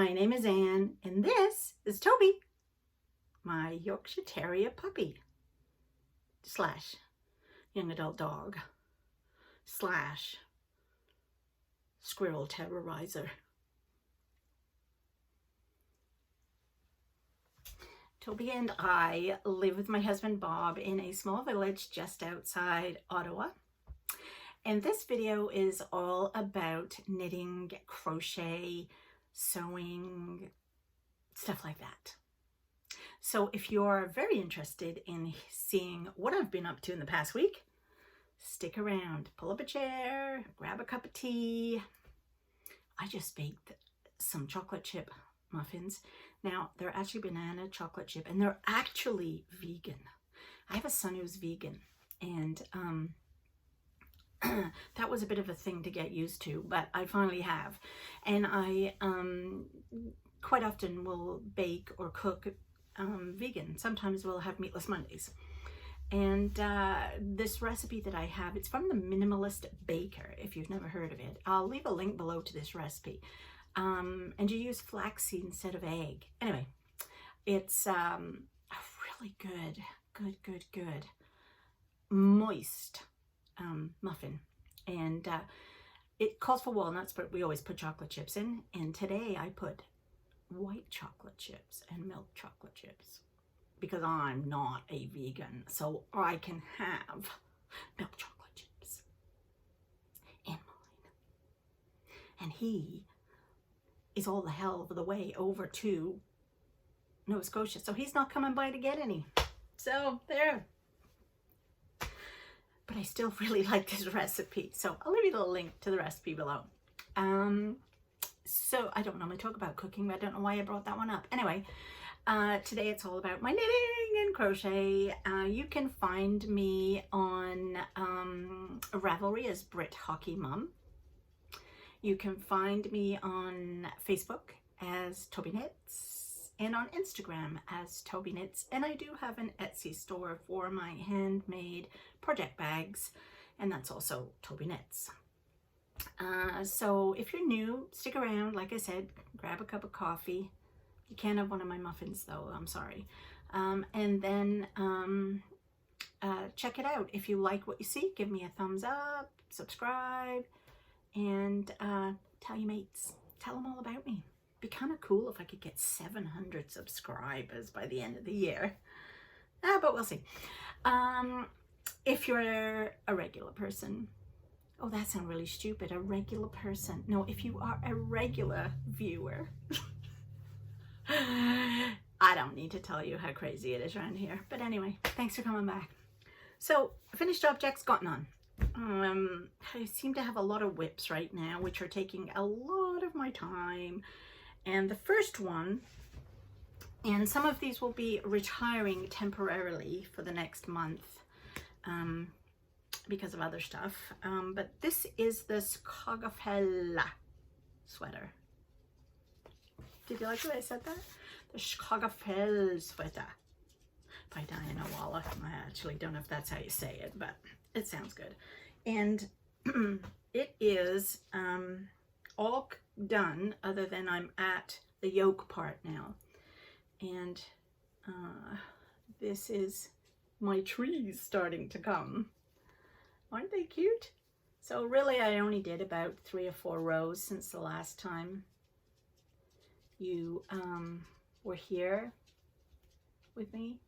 My name is Anne, and this is Toby, my Yorkshire Terrier puppy slash young adult dog slash squirrel terrorizer. Toby and I live with my husband Bob in a small village just outside Ottawa. And this video is all about knitting, crochet, sewing, stuff like that. So if you're very interested in seeing what I've been up to in the past week, stick around, pull up a chair, grab a cup of tea. I just baked some chocolate chip muffins. Now, they're actually banana chocolate chip, and they're actually vegan. I have a son who's vegan, and that was a bit of a thing to get used to, but I finally have. And I quite often will bake or cook vegan. Sometimes we'll have meatless Mondays. And this recipe that I have, it's from the Minimalist Baker, if you've never heard of it. I'll leave a link below to this recipe. And you use flaxseed instead of egg. Anyway, it's a really good, moist muffin. And it calls for walnuts, but we always put chocolate chips in. And today I put white chocolate chips and milk chocolate chips because I'm not a vegan, so I can have milk chocolate chips in mine. And he is all the hell of the way over to Nova Scotia, so he's not coming by to get any. So there. But I still really like this recipe, so I'll leave you the link to the recipe below. So I don't normally talk about cooking, but I don't know why I brought that one up. Anyway, today it's all about my knitting and crochet. You can find me on Ravelry as Brit Hockey Mum. You can find me on Facebook as Tobyknits and on Instagram as Tobyknits. And I do have an Etsy store for my handmade project bags, and that's also Tobyknits. So if you're new, stick around. Like I said, grab a cup of coffee. You can't have one of my muffins though, I'm sorry. And then check it out. If you like what you see, give me a thumbs up, subscribe, and tell your mates. Tell them all about me. Be kind of cool if I could get 700 subscribers by the end of the year. But we'll see. If you're a regular person, oh, that sounds really stupid, a regular person. No, if you are a regular viewer, I don't need to tell you how crazy it is around here. But anyway, thanks for coming back. So, finished objects gotten on. I seem to have a lot of whips right now, which are taking a lot of my time. And the first one, and some of these will be retiring temporarily for the next month because of other stuff. But this is the Skogafjall Sweater. Did you like the way I said that? The Skogafjall Sweater by Diana Waller. I actually don't know if that's how you say it, but it sounds good. And it is all done, other than I'm at the yoke part now. And this is my trees starting to come. Aren't they cute? So really I only did about 3 or 4 rows since the last time you were here with me.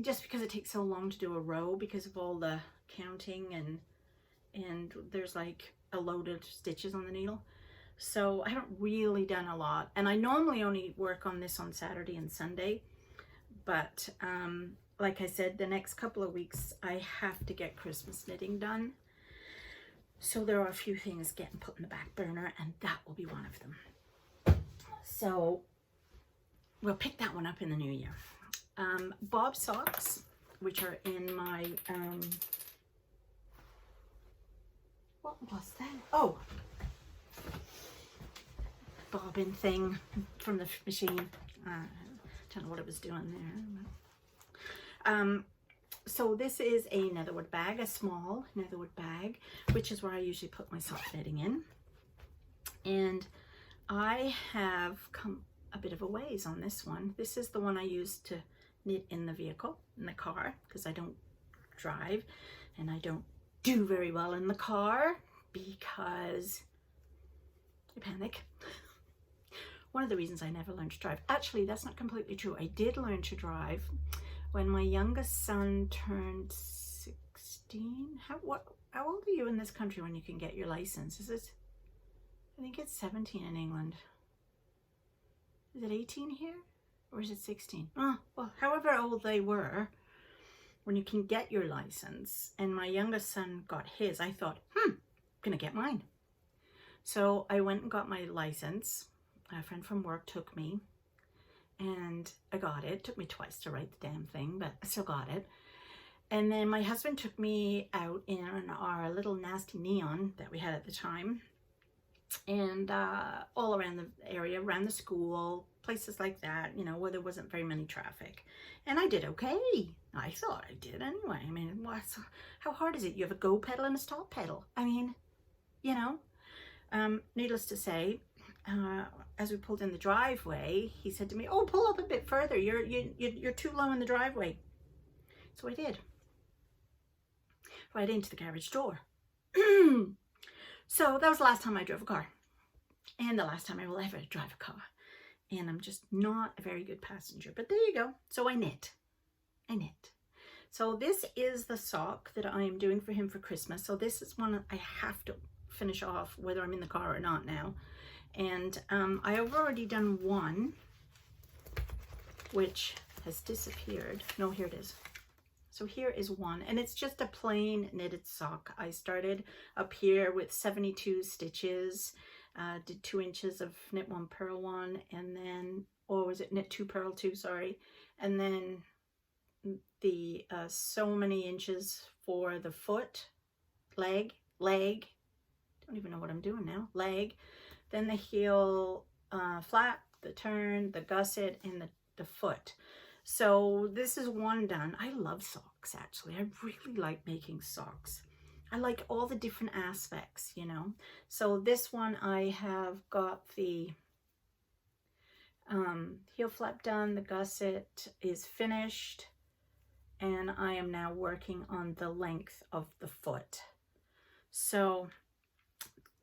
Just because it takes so long to do a row because of all the counting and there's like a load of stitches on the needle. So I haven't really done a lot, and I normally only work on this on Saturday and Sunday, but like I said, the next couple of weeks I have to get Christmas knitting done, so there are a few things getting put in the back burner, and that will be one of them. So we'll pick that one up in the new year. Bob socks, which are in my what was that? Oh, bobbin thing from the machine. Don't know what it was doing there. So this is a netherwood bag, a small netherwood bag, which is where I usually put my sock bedding in. And I have come a bit of a ways on this one. This is the one I used to knit in the vehicle, in the car, because I don't drive and I don't do very well in the car because I panic. One of the reasons I never learned to drive. Actually, that's not completely true. I did learn to drive when my youngest son turned 16. How old are you in this country when you can get your license? Is it, I think it's 17 in England. Is it 18 here? Or is it 16? Oh, well, however old they were when you can get your license. And my youngest son got his. I thought, I'm gonna get mine. So I went and got my license. A friend from work took me and I got it. It took me twice to write the damn thing, but I still got it. And then my husband took me out in our little nasty neon that we had at the time, and all around the area, around the school, places like that, you know, where there wasn't very many traffic. And I did okay. I thought I did anyway. I mean, how hard is it? You have a go pedal and a stop pedal. I mean, you know, needless to say, as we pulled in the driveway, he said to me, "Oh, pull up a bit further. You're too low in the driveway." So I did. Right into the garage door. So that was the last time I drove a car, and the last time I will ever drive a car. And I'm just not a very good passenger, but there you go. So I knit. So this is the sock that I am doing for him for Christmas. So this is one I have to finish off whether I'm in the car or not now. And I have already done one, which has disappeared. No, here it is. So here is one, and it's just a plain knitted sock. I started up here with 72 stitches, did 2 inches of knit 1, purl 1, and then, or was it knit 2, purl 2, sorry, and then the so many inches for the foot, leg, don't even know what I'm doing now, leg, then the heel flap, the turn, the gusset, and the foot. So this is one done. I love socks, actually. I really like making socks. I like all the different aspects, you know. So this one I have got the heel flap done, the gusset is finished, and I am now working on the length of the foot. So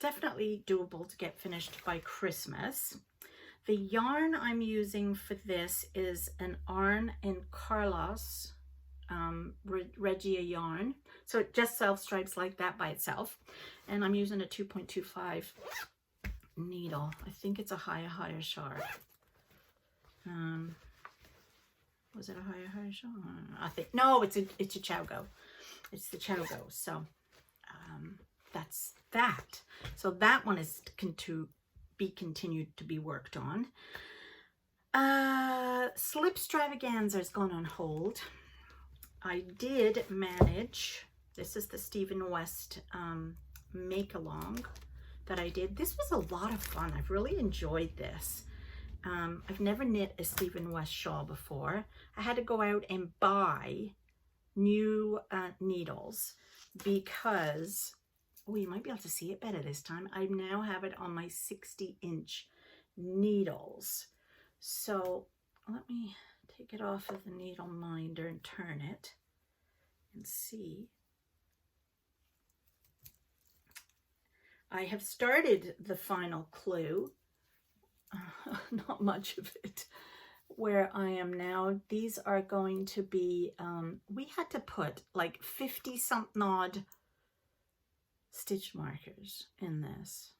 definitely doable to get finished by Christmas. The yarn I'm using for this is an Arn and Carlos Regia yarn. So it just self-stripes like that by itself. And I'm using a 2.25 needle. I think it's a higher sharp. Was it a higher sharp? I think, no, it's a Chowgo. It's the Chowgo. So that's that. So that one is to be continued to be worked on. Slipstravaganza has gone on hold. I did manage, this is the Stephen West make along that I did. This was a lot of fun. I've really enjoyed this. I've never knit a Stephen West shawl before. I had to go out and buy new needles because, oh, you might be able to see it better this time. I now have it on my 60-inch needles. So let me take it off of the needle minder and turn it and see. I have started the final clue, not much of it, where I am now. These are going to be, we had to put like 50 something odd stitch markers in this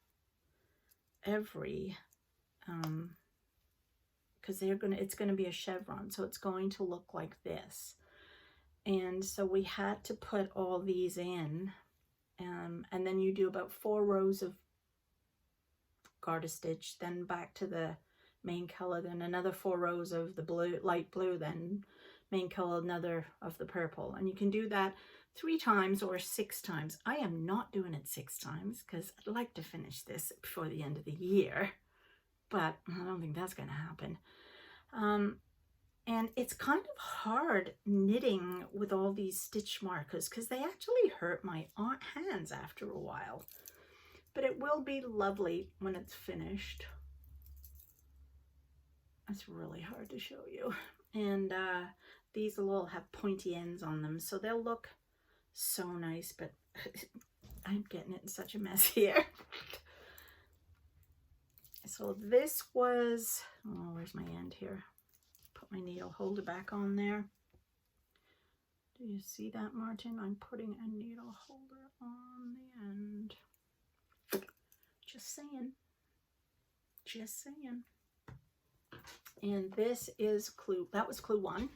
every because it's going to be a chevron, so it's going to look like this. And so we had to put all these in, and then you do about 4 rows of garter stitch, then back to the main color, then another 4 rows of the blue, light blue, then main color, another of the purple. And you can do that 3 times or 6 times. I am not doing it 6 times because I'd like to finish this before the end of the year, but I don't think that's going to happen. And it's kind of hard knitting with all these stitch markers because they actually hurt my hands after a while. But it will be lovely when it's finished. It's really hard to show you. And these will all have pointy ends on them, so they'll look so nice, but I'm getting it in such a mess here. So this was, oh, where's my end here? Put my needle holder back on there. Do you see that, Martin? I'm putting a needle holder on the end. Just saying. Just saying. And this is clue, that was clue 1.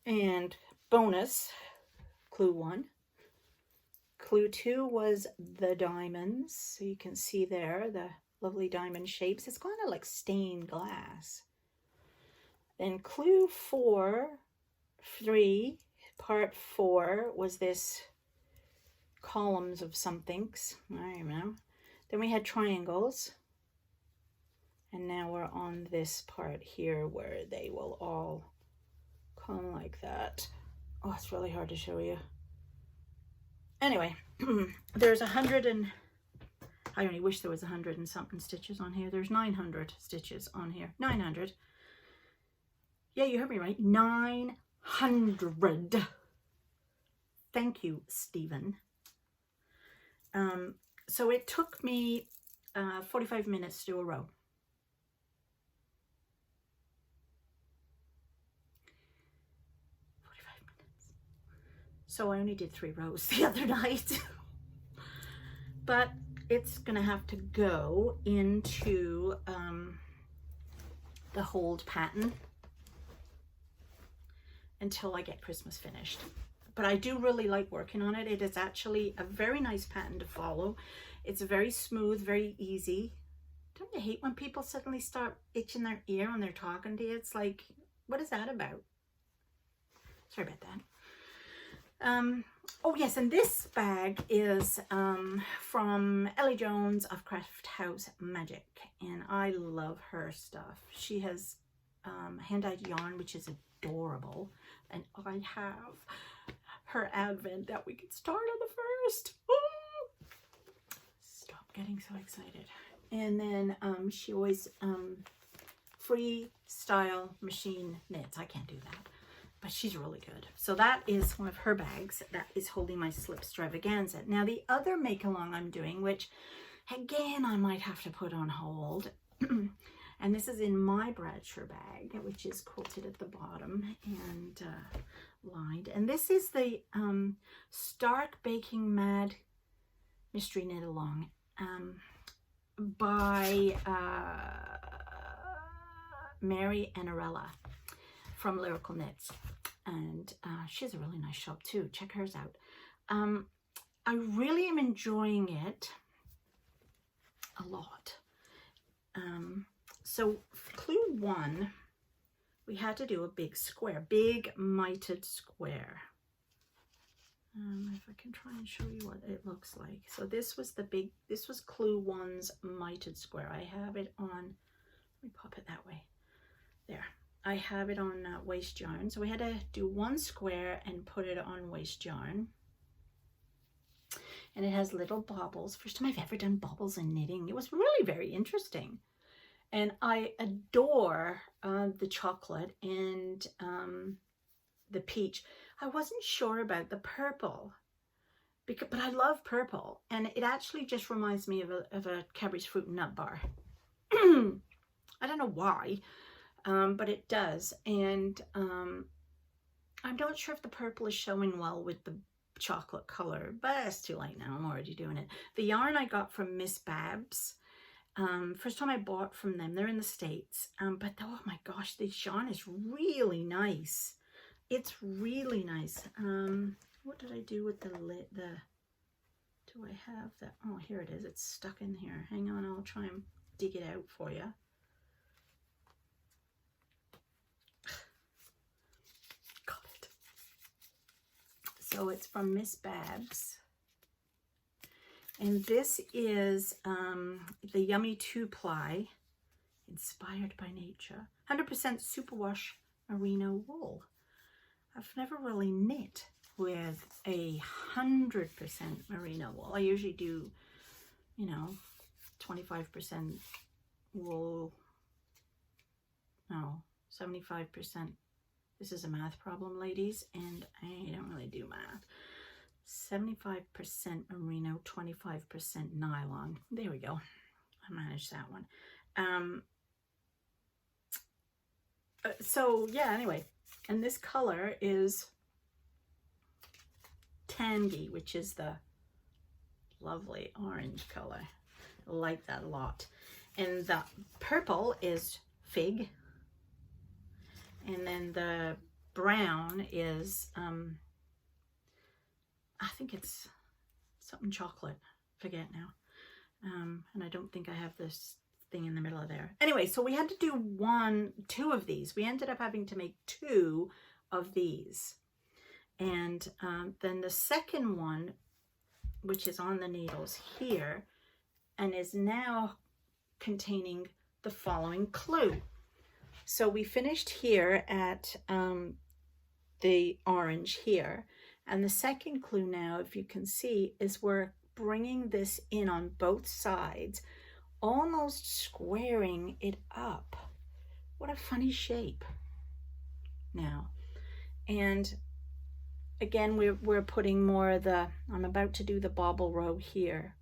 And bonus, clue 1. Clue 2 was the diamonds. So you can see there the lovely diamond shapes. It's kind of like stained glass. Then clue 3, part 4 was this columns of somethings. I don't know. Then we had triangles. And now we're on this part here where they will all come like that. Oh, it's really hard to show you. Anyway, there's 100 and I only wish there was 100 and something stitches on here. There's 900 stitches on here. 900. Yeah, you heard me right. 900. Thank you, Stephen. So it took me 45 minutes to do a row. So I only did 3 rows the other night. But it's gonna have to go into the hold pattern until I get Christmas finished. But I do really like working on it. It is actually a very nice pattern to follow. It's very smooth, very easy. Don't you hate when people suddenly start itching their ear when they're talking to you? It's like, what is that about? Sorry about that. Oh yes, and this bag is from Ellie Jones of Craft House Magic, and I love her stuff. She has hand-dyed yarn, which is adorable, and I have her advent that we could start on the 1st. Ooh! Stop getting so excited. And then she always freestyle machine knits. I can't do that, but she's really good. So that is one of her bags that is holding my Slipstravaganza. Now the other make along I'm doing, which again I might have to put on hold, and this is in my Bradshaw bag, which is quilted at the bottom and lined. And this is the Stark Baking Mad Mystery Knit Along by Mary Anarella from Lyrical Knits, and she has a really nice shop too. Check hers out. I really am enjoying it a lot. So clue 1, we had to do a big square, big mitered square. If I can try and show you what it looks like. So this was this was clue 1's mitered square. I have it on, let me pop it that way. There. I have it on waste yarn. So we had to do 1 square and put it on waste yarn. And it has little baubles. First time I've ever done baubles in knitting. It was really very interesting. And I adore the chocolate and the peach. I wasn't sure about the purple, but I love purple. And it actually just reminds me of a Cadbury's Fruit and Nut bar. I don't know why. But it does, and I'm not sure if the purple is showing well with the chocolate color, but it's too late now. I'm already doing it. The yarn I got from Miss Babs, first time I bought from them. They're in the States, but oh my gosh, this yarn is really nice. It's really nice. What did I do with do I have that? Oh, here it is. It's stuck in here. Hang on, I'll try and dig it out for you. So it's from Miss Babs. And this is the Yummy 2-ply, inspired by nature. 100% superwash merino wool. I've never really knit with 100% merino wool. I usually do, you know, 25% wool, no, 75%. This is a math problem, ladies, and I don't really do math. 75% merino, 25% nylon. There we go. I managed that one. So yeah, anyway, and this color is Tangy, which is the lovely orange color. I like that a lot. And the purple is Fig. And then the brown is, I think it's something chocolate. Forget now. And I don't think I have this thing in the middle of there. Anyway, so we had to do two of these. We ended up having to make 2 of these. And then the second one, which is on the needles here, and is now containing the following clue. So we finished here at the orange here, and the second clue now, if you can see, is we're bringing this in on both sides, almost squaring it up. What a funny shape now. And again, we're putting more of the, I'm about to do the bobble row here.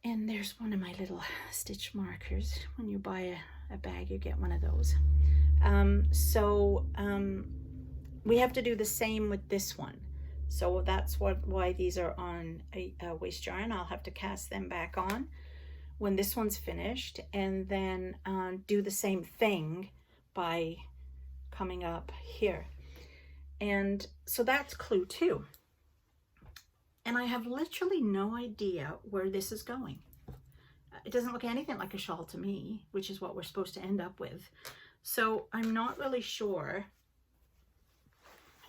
And there's one of my little stitch markers. When you buy a bag, you get one of those. We have to do the same with this one. So that's why these are on a waste yarn. I'll have to cast them back on when this one's finished, and then do the same thing by coming up here. And so that's clue 2. And I have literally no idea where this is going. It doesn't look anything like a shawl to me, which is what we're supposed to end up with. So I'm not really sure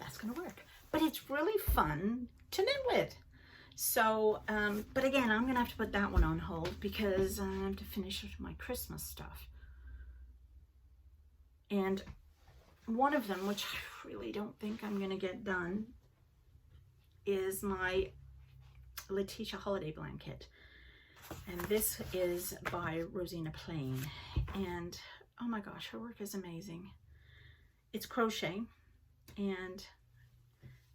that's going to work. But it's really fun to knit with. So, but again, I'm going to have to put that one on hold because I have to finish my Christmas stuff. And one of them, which I really don't think I'm going to get done, is my Letitia holiday blanket. And this is by Rosina Plain. And oh my gosh, her work is amazing. It's crochet, and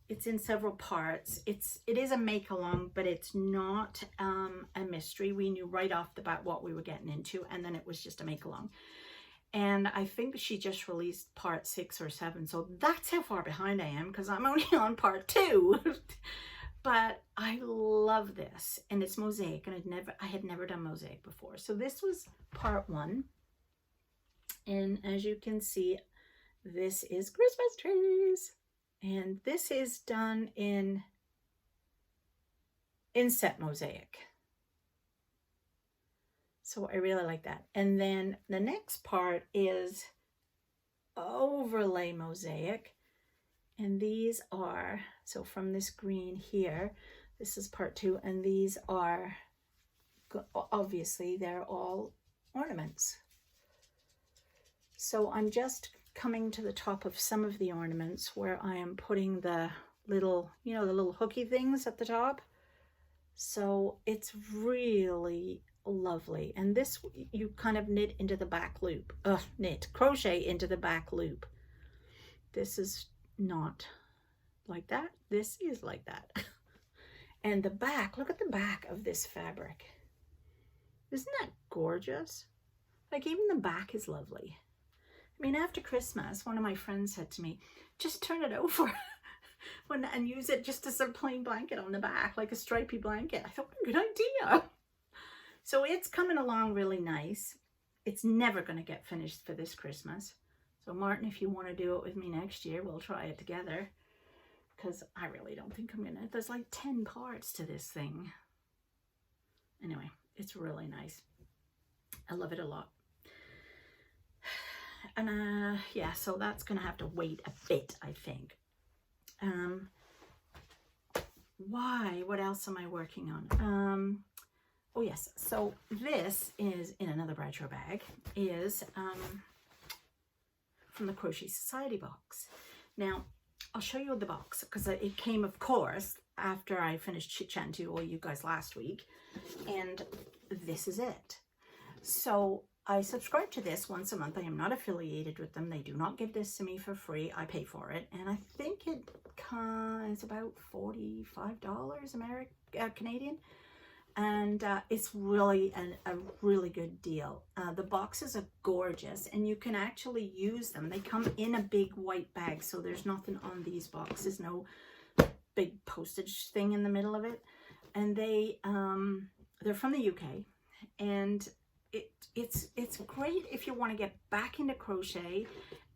it's in several parts. It is a make along, but it's not a mystery. We knew right off the bat what we were getting into, and then it was just a make along. And I think she just released part 6 or 7, so that's how far behind I am, because I'm only on part 2. But I love this, and it's mosaic, and I had never done mosaic before. So this was part 1, and as you can see, this is Christmas trees. And this is done in inset mosaic. So I really like that. And then the next part is overlay mosaic. And these are, so from this green here, this is part 2. And these are, obviously, they're all ornaments. So I'm just coming to the top of some of the ornaments where I am putting the little, the little hooky things at the top. So it's really lovely. And this, you kind of knit into the back loop. Crochet into the back loop. This is not like that. This is like that. And the back, look at the back of this fabric. Isn't that gorgeous? Like, even the back is lovely. I mean, after Christmas, one of my friends said to me, just turn it over and use it just as a plain blanket on the back, like a stripy blanket. I thought, what a good idea. So it's coming along really nice. It's never going to get finished for this Christmas. So Martin, if you want to do it with me next year, we'll try it together. Because I really don't think I'm going to. There's like 10 parts to this thing. Anyway, it's really nice. I love it a lot. And yeah, so that's gonna have to wait a bit, I think. What else am I working on? Oh yes, so this is in another Bradshaw bag, is from the Crochet Society Box. Now, I'll show you the box, because it came, of course, after I finished chit-chatting to all you guys last week. And this is it. So I subscribe to this once a month. I am not affiliated with them. They do not give this to me for free. I pay for it. And I think it is about $45 Canadian. And it's really a really good deal. The boxes are gorgeous, and you can actually use them. They come in a big white bag, so there's nothing on these boxes, no big postage thing in the middle of it. And they're from the UK, and it's great if you want to get back into crochet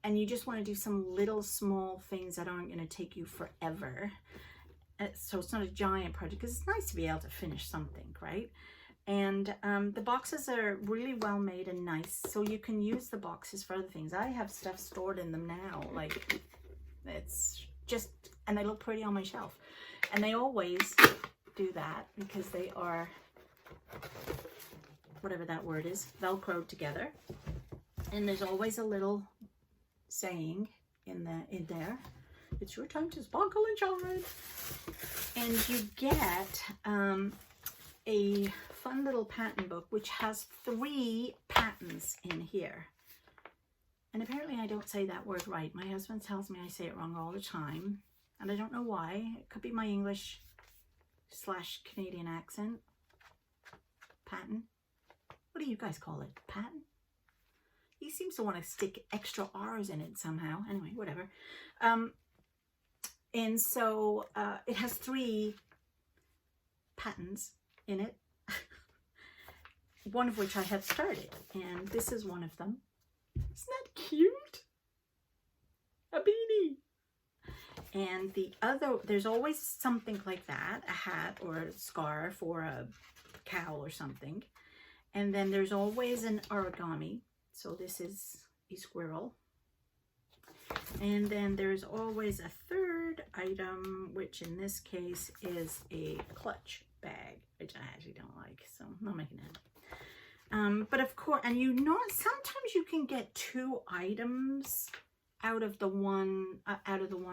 and you just want to do some little small things that aren't going to take you forever. So it's not a giant project, because it's nice to be able to finish something, right? And the boxes are really well made and nice, so you can use the boxes for other things. I have stuff stored in them now, like it's just, and they look pretty on my shelf. And they always do that because they are, whatever that word is, velcroed together. And there's always a little saying in there. It's your time to sparkle and shine. And you get a fun little pattern book, which has 3 patterns in here. And apparently I don't say that word right. My husband tells me I say it wrong all the time. And I don't know why. It could be my English/Canadian accent. Pattern. What do you guys call it? Pattern? He seems to want to stick extra R's in it somehow. Anyway, whatever. And so it has 3 patterns in it, one of which I have started, and this is one of them. Isn't that cute? A beanie. And the other, there's always something like that, a hat or a scarf or a cowl or something. And then there's always an origami. So this is a squirrel. And then there's always a third item, which in this case is a clutch bag, which I actually don't like, so I'm not making it. But of course, and you know, sometimes you can get 2 items out of the one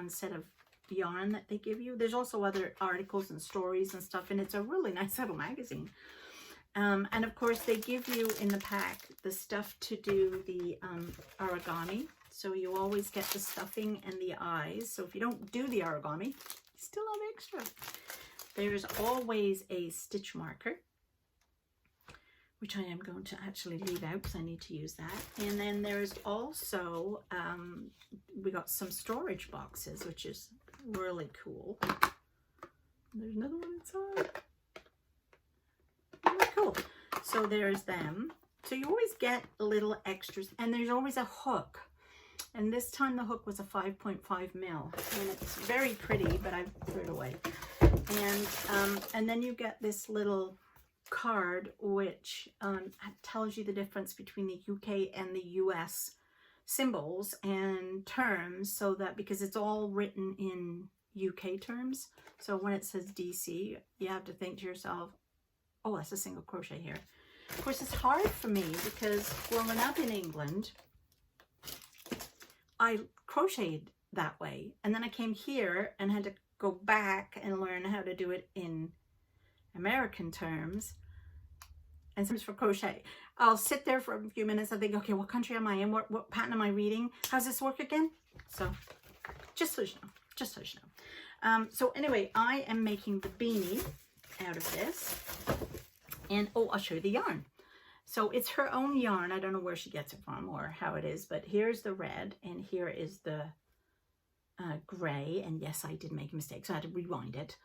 set of yarn that they give you. There's also other articles and stories and stuff, and it's a really nice little magazine. And of course, they give you in the pack the stuff to do the origami. So you always get the stuffing and the eyes. So if you don't do the origami, you still have extra. There's always a stitch marker, which I am going to actually leave out because I need to use that. And then there's also, we got some storage boxes, which is really cool. There's another one inside. Really cool. So there's them. So you always get little extras, and there's always a hook. And this time the hook was a 5.5 mil, and it's very pretty, but I threw it away. And then you get this little card, which tells you the difference between the UK and the US symbols and terms, so that, because it's all written in UK terms. So when it says DC, you have to think to yourself, oh, that's a single crochet here. Of course, it's hard for me because growing up in England, I crocheted that way, and then I came here and had to go back and learn how to do it in American terms and terms for crochet. I'll sit there for a few minutes and think, okay, what country am I in? What pattern am I reading? How's this work again? So just so you know, so anyway, I am making the beanie out of this, and oh, I'll show you the yarn. So it's her own yarn. I don't know where she gets it from or how it is, but here's the red and here is the gray. And yes, I did make a mistake, so I had to rewind it.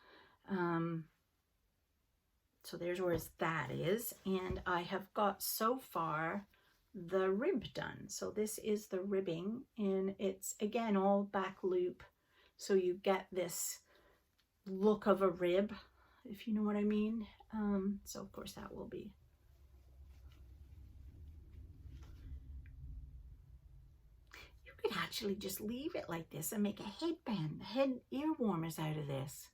So there's where that is. And I have got so far the rib done. So this is the ribbing, and it's again all back loop. So you get this look of a rib, if you know what I mean. So of course that will be. You could actually just leave it like this and make a headband, head ear warmers out of this.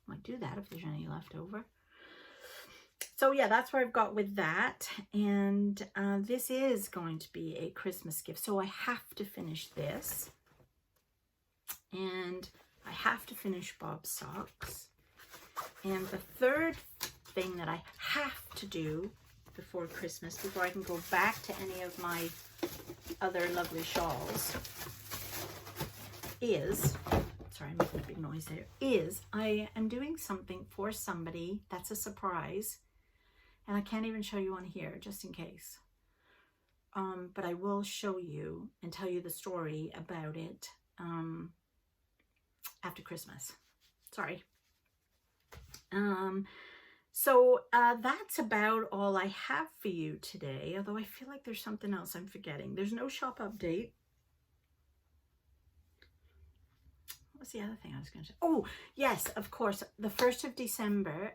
Might do that if there's any left over. So yeah, that's where I've got with that. And this is going to be a Christmas gift. So I have to finish this. And I have to finish Bob's socks. And the third thing that I have to do before Christmas, before I can go back to any of my other lovely shawls, is, sorry, I'm making a big noise there, is I am doing something for somebody that's a surprise, and I can't even show you on here just in case. But I will show you and tell you the story about it after Christmas. Sorry. So that's about all I have for you today, although I feel like there's something else I'm forgetting. There's no shop update. What's the other thing I was going to say? Oh, yes, of course. The 1st of December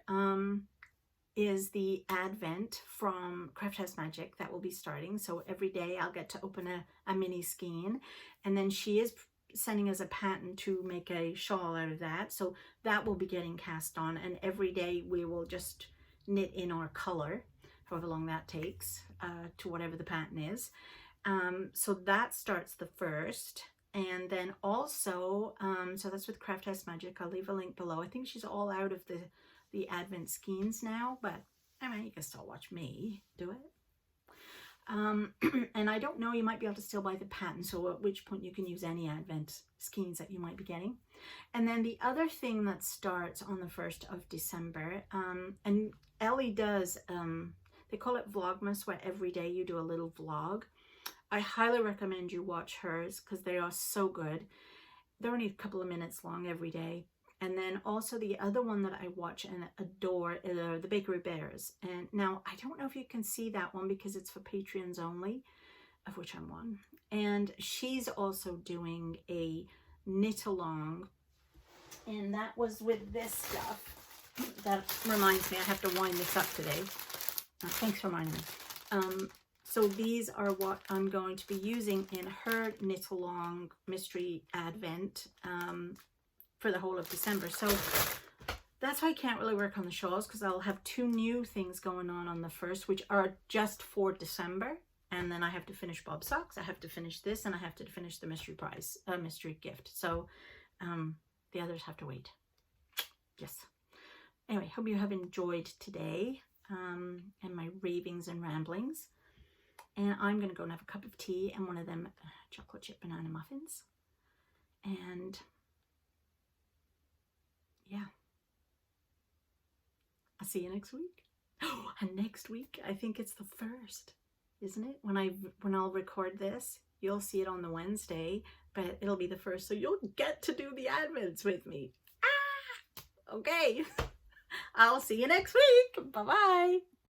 is the Advent from Craft House Magic that will be starting. So every day I'll get to open a mini skein, and then she is sending us a pattern to make a shawl out of that. So that will be getting cast on, and every day we will just knit in our color, however long that takes, to whatever the pattern is. So that starts the 1st. And then also, so that's with Craft House Magic. I'll leave a link below. I think she's all out of the Advent skeins now, but I mean, you can still watch me do it. And I don't know, you might be able to still buy the pattern, so at which point you can use any Advent skeins that you might be getting. And then the other thing that starts on the 1st of December, and Ellie does, they call it Vlogmas, where every day you do a little vlog. I highly recommend you watch hers because they are so good. They're only a couple of minutes long every day. And then also the other one that I watch and adore are the Bakery Bears. And now I don't know if you can see that one because it's for Patreons only, of which I'm one. And she's also doing a knit along, and that was with this stuff. That reminds me, I have to wind this up today. Thanks for reminding me. So these are what I'm going to be using in her knit along mystery Advent for the whole of December. So that's why I can't really work on the shawls, because I'll have 2 new things going on the 1st, which are just for December. And then I have to finish Bob Socks, I have to finish this, and I have to finish the mystery prize, mystery gift. So the others have to wait. Yes. Anyway, hope you have enjoyed today and my ravings and ramblings. And I'm going to go and have a cup of tea and one of them chocolate chip banana muffins. And yeah, I'll see you next week. Oh, and next week, I think it's the 1st, isn't it? When I'll record this, you'll see it on the Wednesday, but it'll be the 1st, so you'll get to do the Advents with me. Ah! Okay. I'll see you next week. Bye-bye.